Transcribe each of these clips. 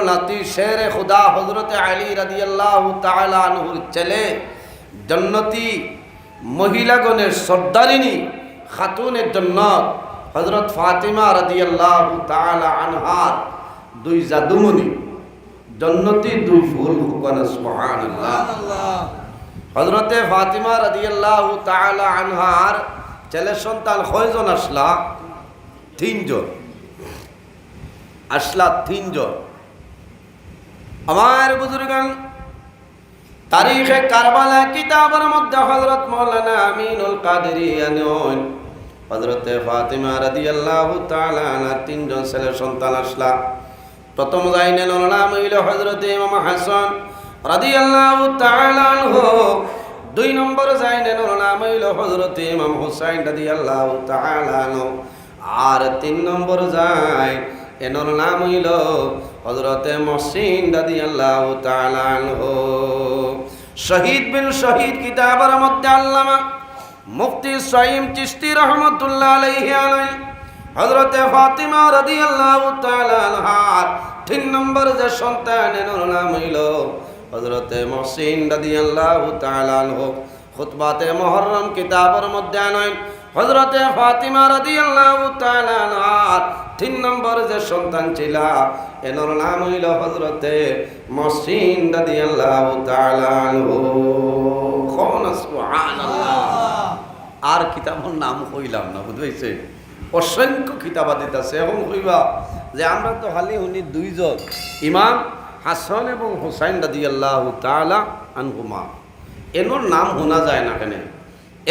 নাতি শের খুদা হযরত আলী রাদিয়াল্লাহু তাআলা আনহুর ছেলে জান্নাতি মহিলাগণের সর্দারিনী খাতুনে জান্নাত হযরত ফাতিমা রাদিয়াল্লাহু তাআলা আনহার দুই জাদুমণি জান্নাতি দুই ফুল কোন সুবহানাল্লাহ। হযরত ফাতিমা রাদিয়াল্লাহু তাআলা আনহার ছেলে সন্তান কয়জন আসলা? তিনজন আসলা, তিনজন। আমার বুজুর্গান তারিখে কারবালা কিতাবের মধ্যে হযরত মাওলানা আমিনুল কাদেরী আনহুন হযরত ফাতিমা রাদিয়াল্লাহু তাআলা আনহার তিনজন ছেলে সন্তান আসলা। প্রথম জাইনের নাম হইল হযরত ইমাম হাসান রাদিয়াল্লাহু তাআলা আনহু। দুই নম্বর জাইনের নাম হইল হযরত ইমাম হুসাইন রাদিয়াল্লাহু তাআলা আনহু। আর তিন নম্বর জাইন এনর নাম হইল হযরতে মুহসিন রাদিয়াল্লাহু তাআলা আনহু। শহীদ বিন শহীদ কিতাবের মধ্যে আল্লামা মুফতি সাইম চিশতি রাহমাতুল্লাহ আলাইহি হযরতে ফাতিমা রাদিয়াল্লাহু তাআলা আনহার তিন নম্বর যে সন্তান এনর নাম হইল হযরতে মুহসিন রাদিয়াল্লাহু তাআলা আনহু। খুতবাতে মুহররম কিতাবের মধ্যে আনেন হযরতে ফাতিমা রাদিয়াল্লাহু তাআলা আনহার তিন নম্বর যে সন্তান ছিল এনর নাম হইল হযরতে মুহসিন রাদিয়াল্লাহু তাআলা আনহু। সুবহানাল্লাহ। আর কিতাবের নাম কইলাম না, বুঝাইছে? অসংখ্য কিতাবাদিত আছে। এখন কইবা যে আমরা তো খালি উনি দুইজন, ইমাম হাসান এবং হুসাইন রাদিয়াল্লাহু তাআলা আনহুমা, এনর নাম শোনা যায় না কেন?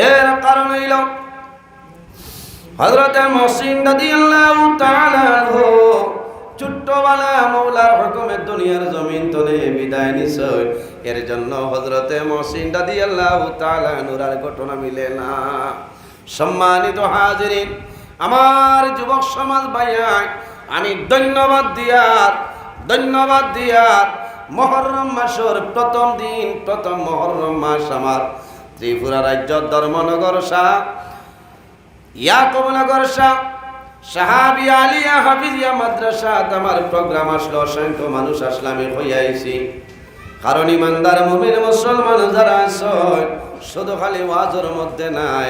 এর কারণ হইল হযরত মুহসিন রাদিয়াল্লাহু তাআলা আনহু ছোট্টবেলা মওলার হুকুমে দুনিয়ার জমিন তলে বিদায় নিছে। এর জন্য হযরত মুহসিন রাদিয়াল্লাহু তাআলা আনহুর আর ঘটনা মিলে না। সম্মানিত হাজিরিন, আমার যুবক সমাজ ভাইয়া, আমি ধন্যবাদ দিয়ার মুহররম মাসের প্রথম দিন, প্রথম মুহররম মাস আমার ত্রিপুরা রাজ্য ধর্মনগর শাহ ইয়াকুবনগর শাহ সাহাবী আলিয়া হাফিজিয়া মাদ্রাসা আমার প্রোগ্রাম আসলো। অসংখ্য মানুষ আসলামে হইয়াইছি। কারণ ইমানদার মুমিন মুসলমান যারা আছে শুধু খালি ওয়াজের মধ্যে নাই,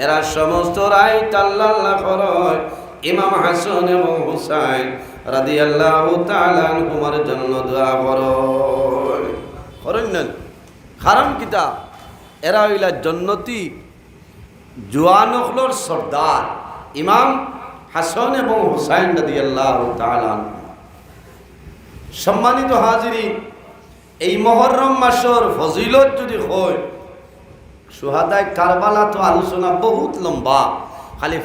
এরা সমস্ত রাইত আল্লাহ আল্লাহ করে ইমাম হাসান এবং হুসাইন রাদিয়াল্লাহু তাআলা আনহুমার জন্য দোয়া করেন। কারণ কিতা? এরা হইলা জান্নাতি জওয়ানগুলোর সর্দার ইমাম হাসান এবং হুসাইন রাদিয়াল্লাহু তাআলা আনহু। সম্মানিত হাজিরিন, এই মুহররম মাসের ফজিলত যদি হয়, শুহাদায়ে কারবালা তো আলোচনা বহুত লম্বা, খালি